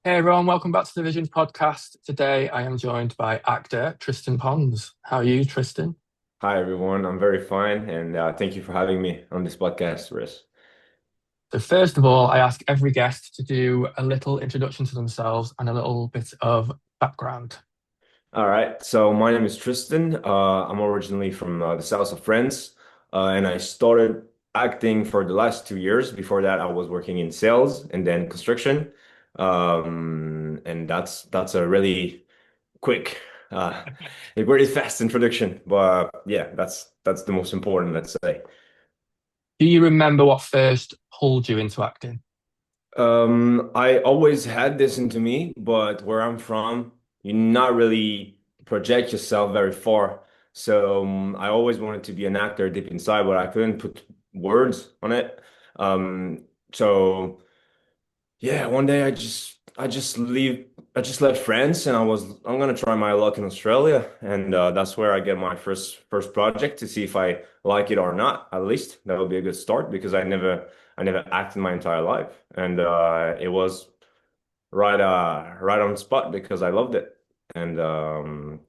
Hey everyone, welcome back to the Vision podcast. Today I am joined by actor Tristan Pons. How are you, Tristan? Hi, everyone. I'm very fine, and thank you for having me on this podcast, Riz. So, first of all, I ask every guest to do a little introduction to themselves and a little bit of background. All right. So my name is Tristan. I'm originally from the south of France, and I started acting for the last 2 years. Before that, I was working in sales and then construction. And that's a really quick, uh, a very fast introduction. But yeah, that's the most important, let's say. Do you remember what first pulled you into acting? I always had this into me, but where I'm from, you not really project yourself very far. So I always wanted to be an actor deep inside, but I couldn't put words on it. Um, so yeah, one day I just left France and I'm gonna try my luck in Australia, and that's where I get my first project to see if I like it or not. At least that would be a good start because I never acted my entire life, and it was right on spot because I loved it, and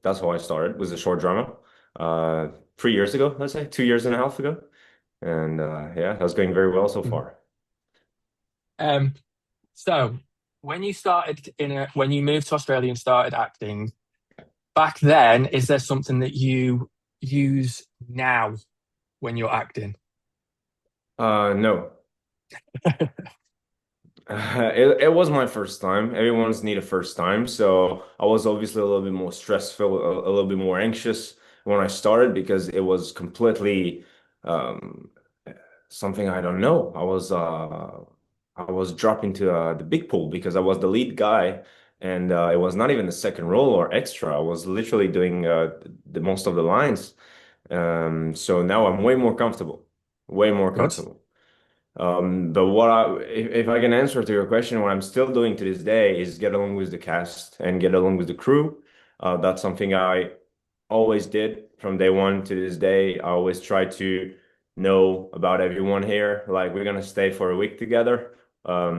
that's how I started. It was a short drama, 3 years ago, let's say 2 years and a half ago, and yeah, that's going very well so Mhm. far. Um, so when you moved to Australia and started acting, back then, is there something that you use now when you're acting? No. It was my first time. Everyone's need a first time, so I was obviously a little bit more stressful, a little bit more anxious when I started because it was completely um, something I don't know. I was dropped into the big pool because I was the lead guy, and it was not even the second role or extra. I was literally doing the most of the lines. So now I'm way more comfortable, way more Good. comfortable. But if I can answer to your question, what I'm still doing to this day is get along with the cast and get along with the crew. That's something I always did from day one to this day. I always try to know about everyone here. Like we're gonna stay for a week together.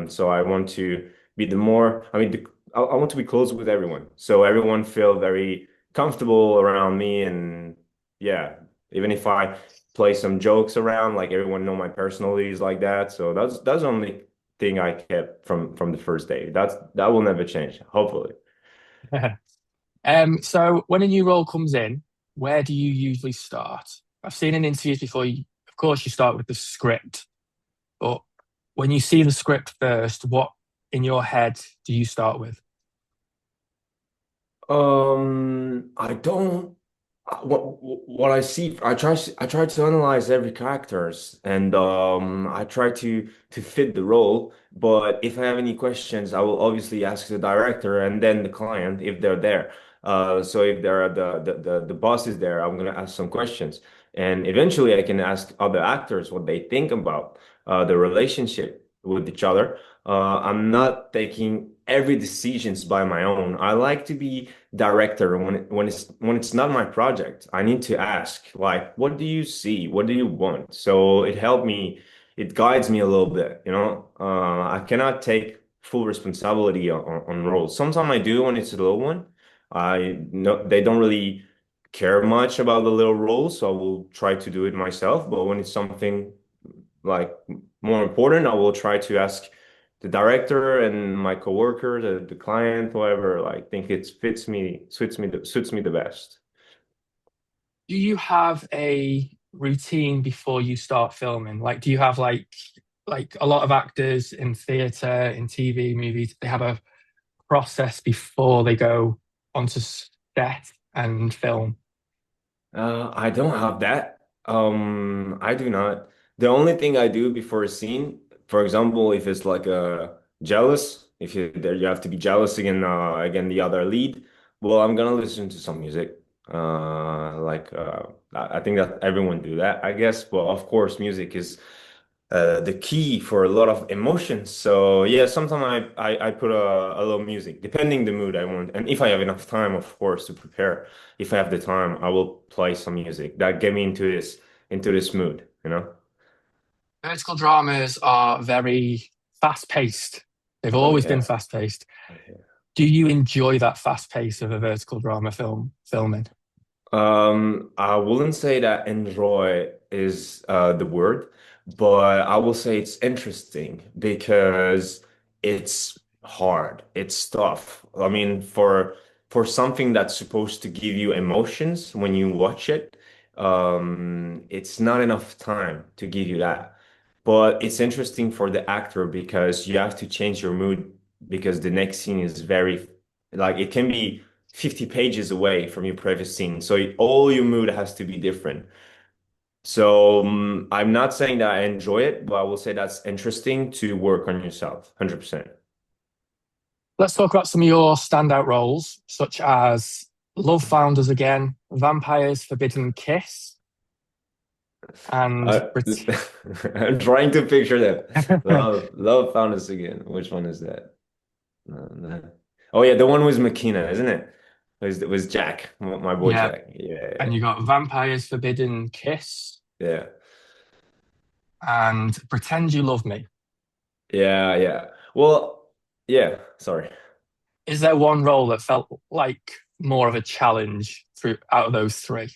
So I want to be the more, I mean, I want to be close with everyone. So everyone feel very comfortable around me. And yeah, even if I play some jokes around, like everyone know my personalities like that. So that's the only thing I kept from the first day. That will never change, hopefully. So when a new role comes in, where do you usually start? I've seen in interviews before, of course, you start with the script, but when you see the script first, what in your head do you start with? I don't. What I see, I try to analyze every characters, and I try to fit the role. But if I have any questions, I will obviously ask the director and then the client if they're there. So if there are the boss is there, I'm gonna ask some questions, and eventually I can ask other actors what they think about the relationship with each other. I'm not taking every decisions by my own. I like to be director when it's not my project. I need to ask like, what do you see? What do you want? So it helped me. It guides me a little bit. I cannot take full responsibility on roles. Sometimes I do when it's a little one. I know they don't really care much about the little roles, so I will try to do it myself. But when it's something like more important, I will try to ask the director and my coworker, the client, whoever, like think it suits me the best. Do you have a routine before you start filming? Like, do you have like a lot of actors in theatre, in TV, movies, they have a process before they go onto set and film? I don't have that. I do not. The only thing I do before a scene, for example, if it's like a jealous, if you there you have to be jealous again the other lead, well, I'm gonna listen to some music. I think that everyone do that, I guess. But of course, music is the key for a lot of emotions. So yeah, sometimes I put a little music, depending the mood I want. And if I have enough time, of course, to prepare. If I have the time, I will play some music that get me into this mood. Vertical dramas are very fast paced. They've Oh always been yeah. fast paced. Do you enjoy that fast pace of a vertical drama filming? I wouldn't say that enjoy is the word, but I will say it's interesting because it's hard. It's tough. I mean, for something that's supposed to give you emotions when you watch it, it's not enough time to give you that. But it's interesting for the actor because you have to change your mood because the next scene is very like it can be 50 pages away from your previous scene. So all your mood has to be different. So I'm not saying that I enjoy it, but I will say that's interesting to work on yourself, 100%. Let's talk about some of your standout roles, such as Love Founders again, Vampire's Forbidden Kiss, and I, I'm trying to picture them. Love found us again. Which one is that? No. Oh yeah, the one with McKenna, isn't it? It was Jack, my boy Yeah, Jack. Yeah, and you got Vampire's Forbidden Kiss yeah, and Pretend You Love Me. yeah, yeah. Well, yeah. Sorry. Is there one role that felt like more of a challenge through out of those three?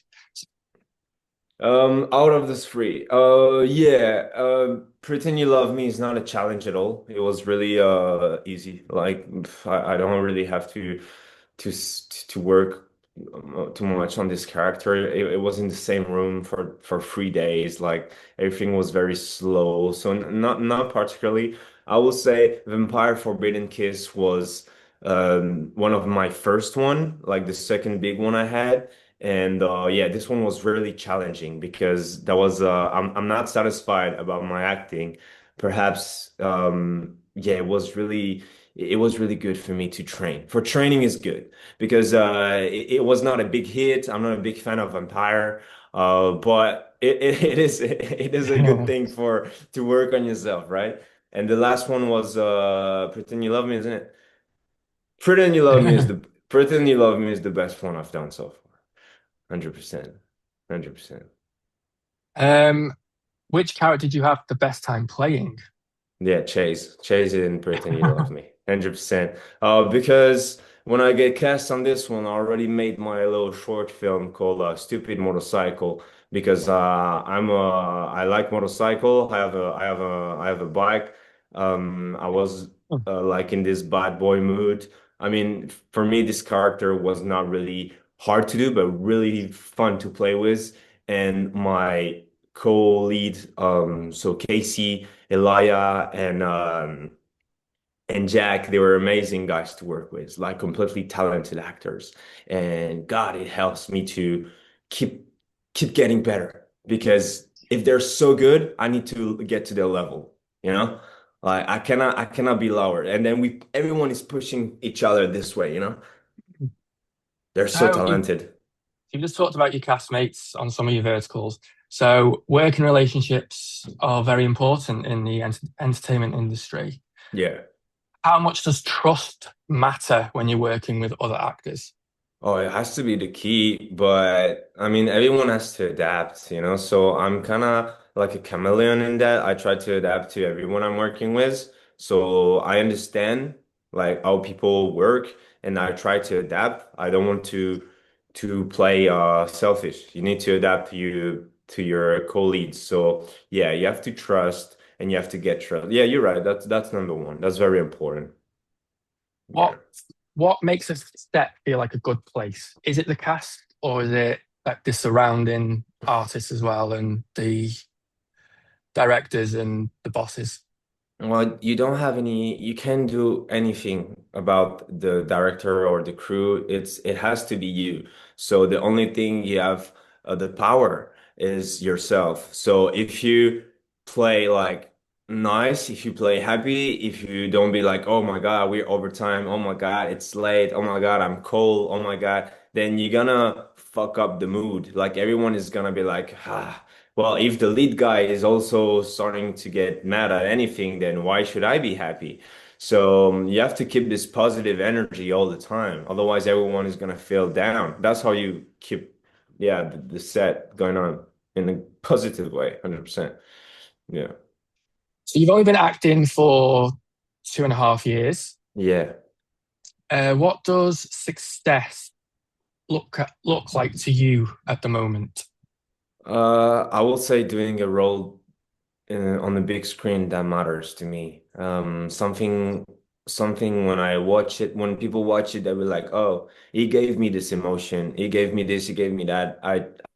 Out of the three, yeah, Pretend You Love Me is not a challenge at all. It was really easy. Like I don't really have to work too much on this character. It was in the same room for 3 days. Like everything was very slow, so not particularly. I will say Vampire Forbidden Kiss was one of my first one, like the second big one I had. And yeah, this one was really challenging because that was I'm not satisfied about my acting. Perhaps yeah, it was really good for me to train. For training is good because it was not a big hit. I'm not a big fan of Vampire, but it is a good thing for to work on yourself, right? And the last one was Pretend You Love Me, isn't it? Pretend You Love Me is the best one I've done so far. 100%. 100%. um, which character did you have the best time playing? Yeah, Chase. Chase didn't pretend you love me. 100%. Because when I get cast on this one, I already made my little short film called Stupid Motorcycle because I like motorcycle. I have a bike. I was like in this bad boy mood. I mean, for me, this character was not really hard to do, but really fun to play with. And my co-lead, so Casey, Elia and Jack, they were amazing guys to work with, like completely talented actors. And God, it helps me to keep keep getting better because if they're so good, I need to get to their level, you know? Like I cannot be lower. And then everyone is pushing each other this way, you know? They're so So talented. you've just talked about your castmates on some of your verticals. So working relationships are very important in the entertainment industry. Yeah. How much does trust matter when you're working with other actors? Oh, it has to be the key, but I mean, everyone has to adapt, you know? So I'm kind of like a chameleon in that. I try to adapt to everyone I'm working with. So I understand like how people work and I try to adapt. I don't want to play selfish. You need to adapt to your co-leads. So yeah, you have to trust and you have to get trust. Yeah, you're right. That's number one. That's very important. What Yeah. what makes a set feel like a good place? Is it the cast or is it like the surrounding artists as well and the directors and the bosses? Well, you don't have you can't do anything about the director or the crew. It has to be you. So the only thing you have the power is yourself. So if you play like nice, if you play happy, if you don't be like, oh my God, we're overtime. Oh my God, it's late. Oh my God, I'm cold. Oh my God, then you're gonna fuck up the mood. Like everyone is gonna be like, ah. Well, if the lead guy is also starting to get mad at anything, then why should I be happy? So you have to keep this positive energy all the time. Otherwise, everyone is gonna feel down. That's how you keep, yeah, the set going on in a positive way, 100%. Yeah. So you've only been acting for 2.5 years. Yeah. What does success look like to you at the moment? I will say doing a role on the big screen that matters to me. Something when I watch it, when people watch it, they will like, oh, he gave me this emotion, he gave me this, he gave me that.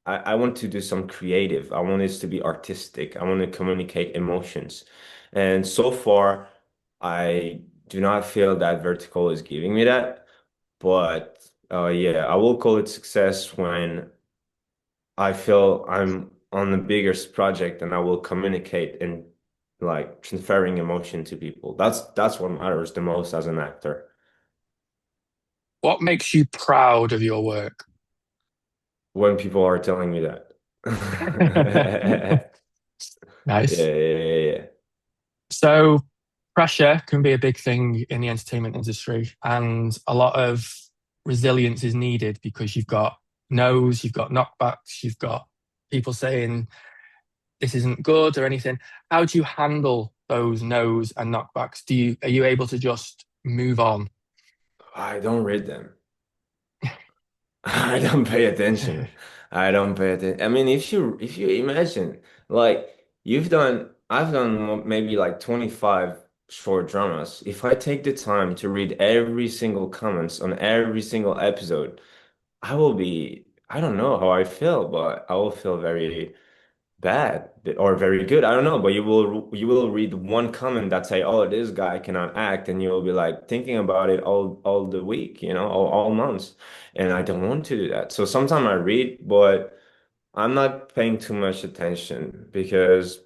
I want to do some creative. I want this to be artistic. I want to communicate emotions. And so far, I do not feel that Vertical is giving me that. But yeah, I will call it success when I feel I'm on the biggest project and I will communicate and like transferring emotion to people. That's what matters the most as an actor. What makes you proud of your work? When people are telling me that. Yeah, Nice. yeah, yeah, So, pressure can be a big thing in the entertainment industry, and a lot of resilience is needed because you've got no's, you've got knockbacks, you've got people saying this isn't good or anything. How do you handle those no's and knockbacks? Are you able to just move on? yeah. I don't read them. I don't pay attention. I don't pay attention. I mean, if you imagine, like I've done maybe like 25 short dramas. If I take the time to read every single comments on every single episode, I don't know how I feel, but I will feel very bad or very good. I don't know, but you will read one comment that say, "Oh, this guy cannot act," and you will be like thinking about it all the week, all months. And I don't want to do that. So sometimes I read, but I'm not paying too much attention because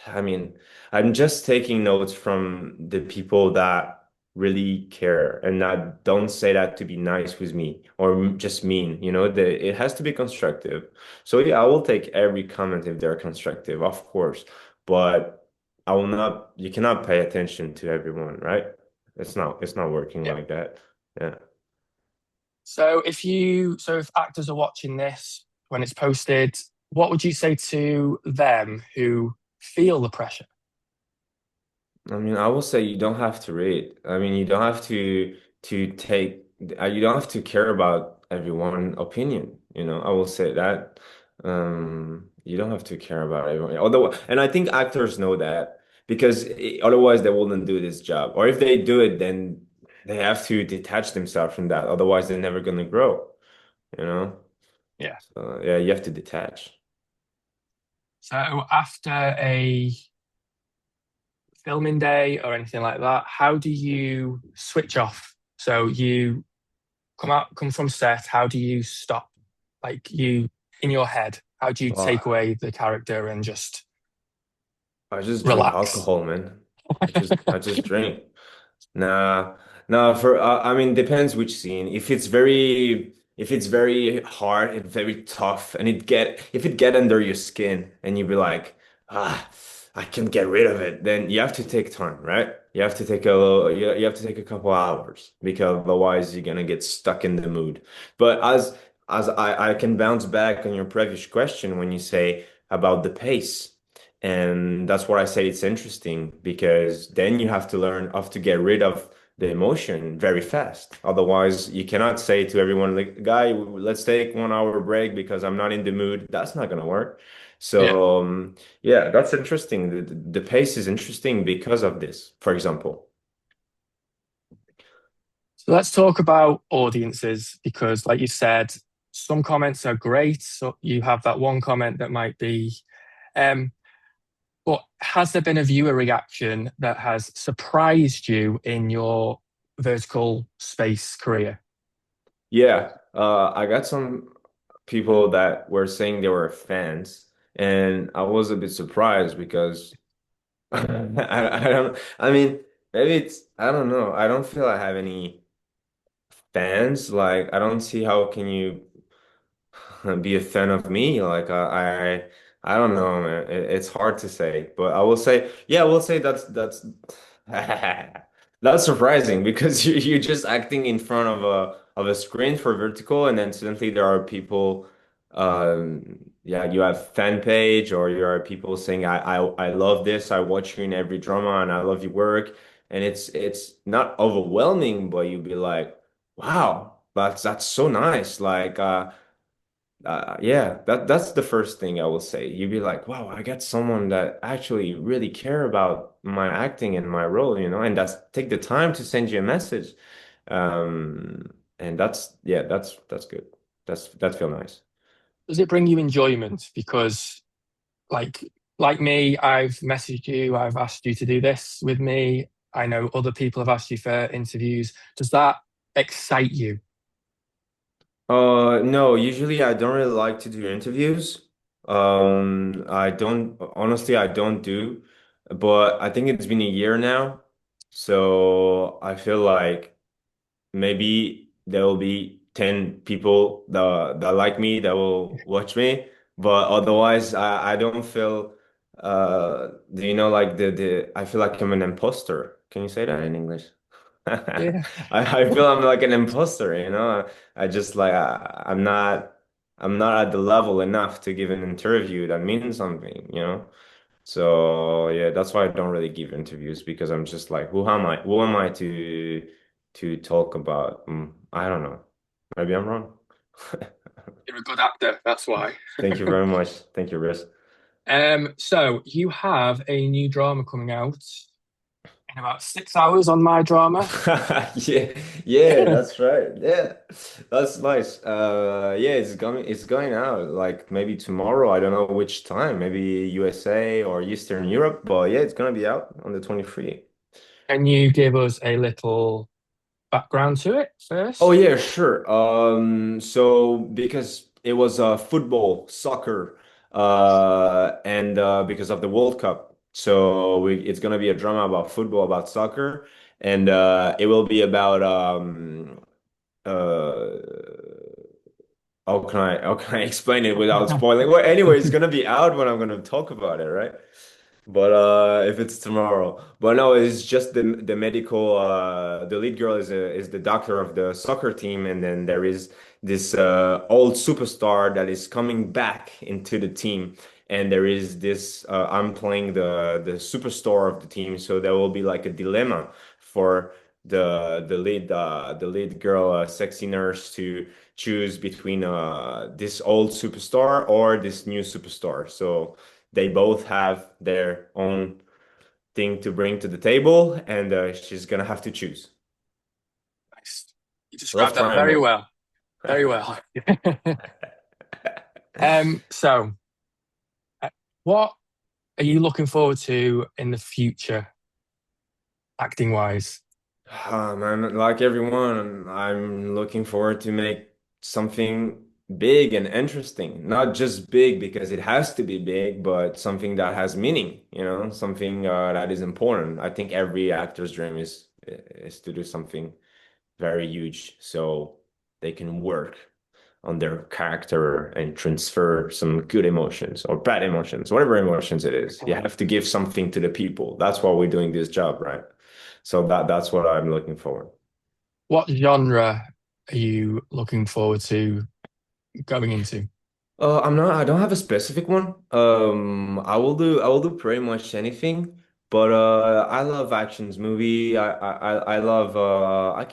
I mean, I'm just taking notes from the people that really care and that don't say that to be nice with me or just mean, it has to be constructive. So yeah, I will take every comment if they're constructive, of course, but you cannot pay attention to everyone, right? It's not working Yeah. like that. Yeah. So if actors are watching this when it's posted, what would you say to them who feel the pressure? I mean, I will say you don't have to rate. I mean, you don't have to take you don't have to care about everyone's opinion, I will say that. You don't have to care about everyone. Although, and I think actors know that because otherwise they wouldn't do this job. Or if they do it, then they have to detach themselves from that. Otherwise, they're never gonna grow, you know? Yeah. So yeah, you have to detach. So after a filming day or anything like that, how do you switch off? So you come from set, how do you stop? Like you in your head, how do you take Well, away the character and just I just drink relax? alcohol, man. I just drink. Nah, nah. I mean, depends which scene. If it's very hard and very tough, and if it get under your skin, and you be like, I can get rid of it, then you have to take time, right? You have to take a couple hours because otherwise you're gonna get stuck in the mood. But as I can bounce back on your previous question when you say about the pace. And that's why I say it's interesting because then you have to learn how to get rid of the emotion very fast. Otherwise, you cannot say to everyone, like, guy, let's take 1 hour break because I'm not in the mood. That's not gonna work. Yeah. So, yeah, that's interesting. The pace is interesting because of this, for example. So let's talk about audiences because, like you said, some comments are great. So you have that one comment that might be, um, but has there been a viewer reaction that has surprised you in your vertical space career? Yeah, I got some people that were saying they were fans, and I was a bit surprised because I don't. I mean, maybe I don't know. I don't feel I have any fans. Like, I don't see how can you be a fan of me. Like, I don't know, man. It's hard to say, but I will say that's that's surprising because you're just acting in front of a screen for vertical, and then suddenly there are people. Yeah, you have fan page, or you are people saying, I love this. I watch you in every drama, and I love your work. and it's not overwhelming, but you'd be like, wow, that's so nice. Like yeah, that's the first thing I will say. You'd be like, wow, I got someone that actually really care about my acting and my role, and that's take the time to send you a message. And that's yeah, that's good. That feel nice. Does it bring you enjoyment? Because like like me, I've messaged you, I've asked you to do this with me. I know other people have asked you for interviews. Does that excite you? No, usually I don't really like to do interviews. I don't, honestly, I don't do, but I think it's been a year now. So I feel like maybe there will be 10 people that like me that will watch me, but otherwise I don't feel do you know like the I feel like I'm an imposter. Can you say that in English? Yeah. I feel I'm like an imposter, you know. I just like I'm not at the level enough to give an interview that means something, you know. So yeah, that's why I don't really give interviews because I'm just like, who am I? Who am I to talk about? I don't know. Maybe I'm wrong. You're a good actor, that's why. Thank you very much. Thank you, Riz. So you have a new drama coming out in about 6 hours on my drama. Yeah, yeah, that's right. Yeah, that's nice. Yeah, it's going out like maybe tomorrow. I don't know which time, maybe USA or Eastern Europe, but yeah, it's gonna be out on the 23. Can you give us a little background to it Oh first? yeah, sure. So because it was football, soccer, and because of the World Cup, so it's gonna be a drama about football, about soccer, and it will be about uh, how can I explain it without spoiling? Well, anyway, it's gonna be out when I'm gonna talk about it, right? But if it's tomorrow, but no, it's just the medical. The lead girl is the doctor of the soccer team, and then there is this old superstar that is coming back into the team, and there is this. I'm playing the superstar of the team, so there will be like a dilemma for the lead girl, sexy nurse, to choose between this old superstar or this new superstar. So they both have their own thing to bring to the table, and she's gonna have to choose. Nice. You Love described that very triangle. well. Very well. So uh, what are you looking forward to in the future, acting wise? Man, like everyone, I'm looking forward to make something big and interesting. Not just big because it has to be big, but something that has meaning, something that is important. I think every actor's dream is to do something very huge so they can work on their character and transfer some good emotions or bad emotions, whatever emotions it is. You have to give something to the people. That's why we're doing this job, right? So that's what I'm looking for. What genre are you looking forward to going into? I don't have a specific one. I will do pretty much anything, but I love actions movie. I love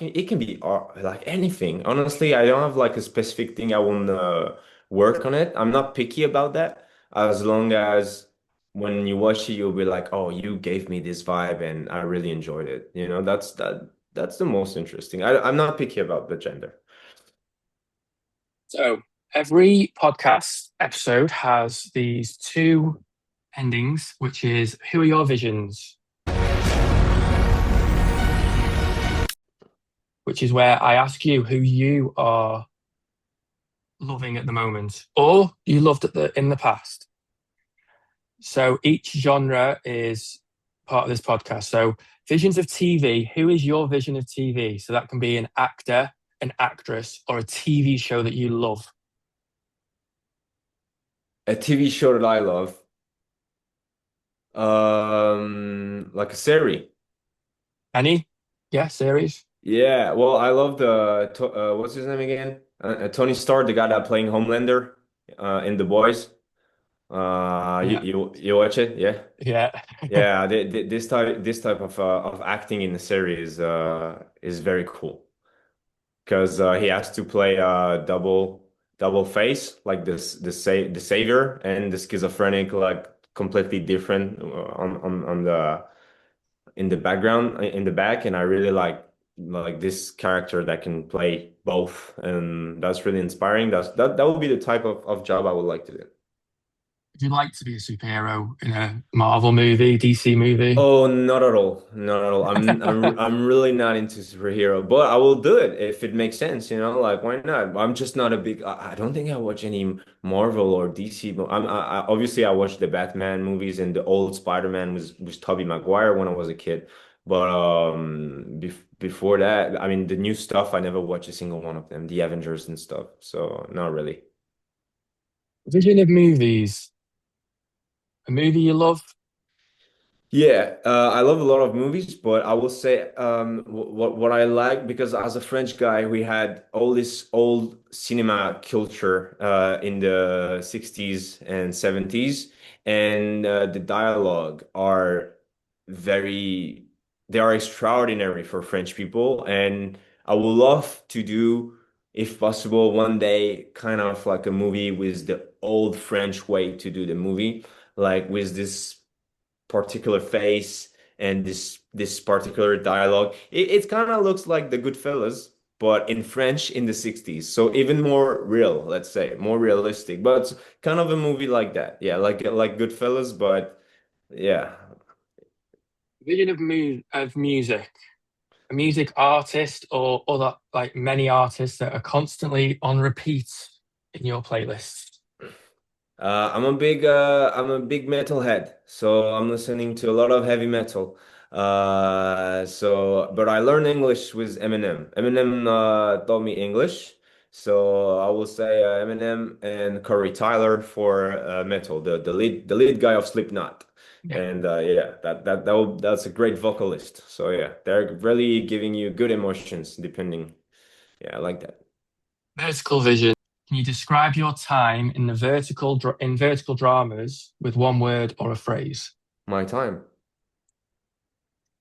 it can be art, like anything. Honestly, I don't have like a specific thing I want to work on it. I'm not picky about that. As long as when you watch it, you'll be like, oh, you gave me this vibe and I really enjoyed it. That's the most interesting. I'm not picky about the gender. So every podcast episode has these two endings, which is who are your visions? Which is where I ask you who you are loving at the moment or you loved in the past. So each genre is part of this podcast. So visions of TV, who is your vision of TV? So that can be an actor, an actress, or a TV show that you love. A TV show that I love. Like a series. Any? Yeah, series. Yeah, well, I love what's his name again? Tony Stark, the guy that playing Homelander in The Boys. Yeah, You watch it? Yeah. yeah. Yeah, this type of acting in the series is very cool because he has to play a double face, like the savior and the schizophrenic, like completely different on the in the background in the back, and I really like this character that can play both, and that's really inspiring. That would be the type of job I would like to do. Would you like to be a superhero in a Marvel movie, DC movie? Oh, not at all. Not at all. I'm really not into superhero, but I will do it if it makes sense, you know, like why not? I'm just not a big I don't think I watch any Marvel or DC. Obviously I watched the Batman movies and the old Spider-Man was Tobey Maguire when I was a kid. But before that, I mean the new stuff I never watched a single one of them, the Avengers and stuff. So not really. Vision of movies. A movie you love? Yeah, I love a lot of movies, but I will say what I like because as a French guy, we had all this old cinema culture in the 60s and 70s, and the dialogue are very they are extraordinary for French people, and I would love to do, if possible, one day kind of like a movie with the old French way to do the movie, like with this particular face and this particular dialogue. It kind of looks like the Goodfellas, but in French in the 60s. So even more real, let's say, more realistic. But it's kind of a movie like that. Yeah, like Goodfellas, but yeah. Vision of music. A music artist or other like many artists that are constantly on repeat in your playlist. I'm a big metal head, so I'm listening to a lot of heavy metal. But I learned English with Eminem. Eminem taught me English, so I will say Eminem and Corey Tyler for metal, the lead guy of Slipknot. Yeah. And yeah, that's a great vocalist. So yeah, they're really giving you good emotions, depending. Yeah, I like that. Vertical vision. Can you describe your time in in vertical dramas with one word or a phrase? My time.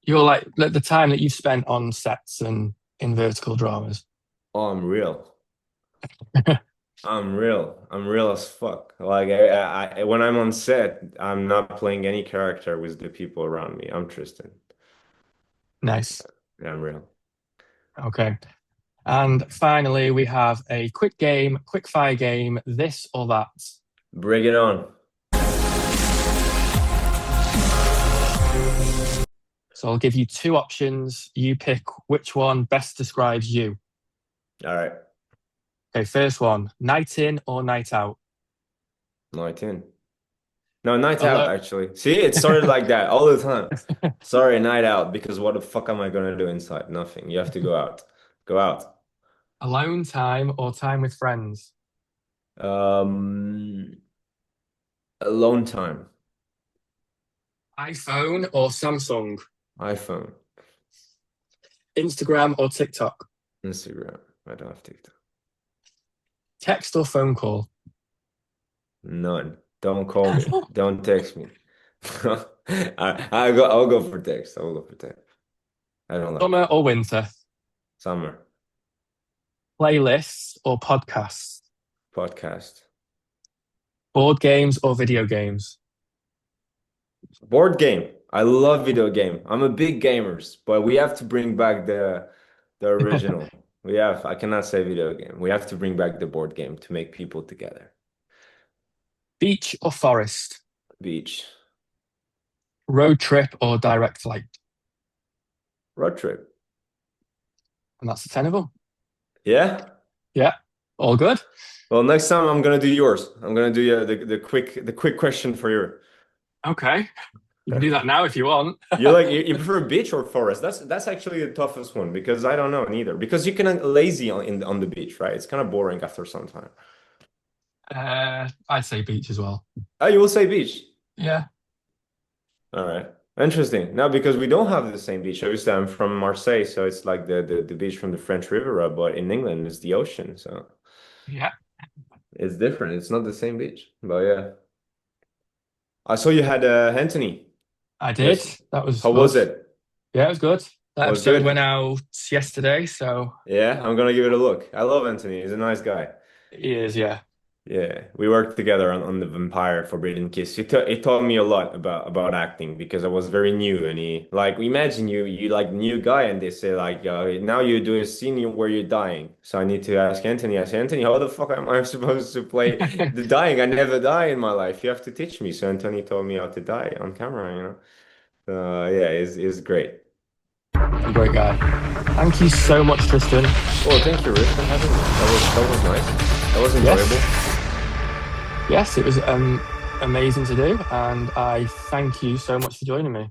You're like the time that you've spent on sets and in vertical dramas. Oh, I'm real. I'm real. I'm real as fuck. Like when I'm on set, I'm not playing any character with the people around me. I'm Tristan. Nice. Yeah, I'm real. Okay. And finally, we have a quick game, quick fire game, this or that. Bring it on. So I'll give you two options. You pick which one best describes you. All right. Okay, first one, night in or night out? Night in. No, night out Alone, actually. See, it started like that all the time. Sorry, night out, because what the fuck am I gonna do inside? Nothing. You have to go out. Go out. alone time or time with friends? Um, Alone time. iPhone or Samsung? iPhone. Instagram or TikTok? Instagram. I don't have TikTok. Text or phone call? None. Don't call me. Don't text me. I'll go for text. I will go for text. I don't like Summer it. or winter? Summer. Playlists or podcasts? Podcast. Board games or video games? Board game. I love video game. I'm a big gamers, but we have to bring back the original. I cannot say video game. We have to bring back the board game to make people together. Beach or forest? Beach. Road trip or direct flight? Road trip. And that's the 10 of them. Yeah? Yeah, all good. Well, next time I'm gonna do yours. I'm gonna do the quick question for you. Okay. You can do that now if you want. You prefer beach or forest? That's actually the toughest one because I don't know neither. Because you can lazy on the beach, right? It's kind of boring after some time. I'd say beach as well. Oh, you will say beach. Yeah. All right. Interesting. Now, because we don't have the same beach. Obviously, I'm from Marseille, so it's like the beach from the French Riviera, but in England, it's the ocean, so Yeah. it's different. It's not the same beach. But yeah. I saw you had Anthony. I did. Yes. That was How good. was it? Yeah, it was good. That Was episode went good? out yesterday, so Yeah, I'm gonna give it a look. I love Anthony. He's a nice guy. he is, yeah. Yeah, we worked together on the Vampire Forbidden Kiss. He taught me a lot about acting because I was very new, and he like imagine you like new guy, and they say like now you do a scene where you're dying. So I need to ask Anthony. I say, Anthony, how the fuck am I supposed to play the dying? I never die in my life. You have to teach me. So Anthony taught me how to die on camera. Yeah, it's great. A great guy. Thank you so much, Tristan. Well, thank you, Rick, for having me. That was nice. That was enjoyable. Yes, yes, it was amazing to do, and I thank you so much for joining me.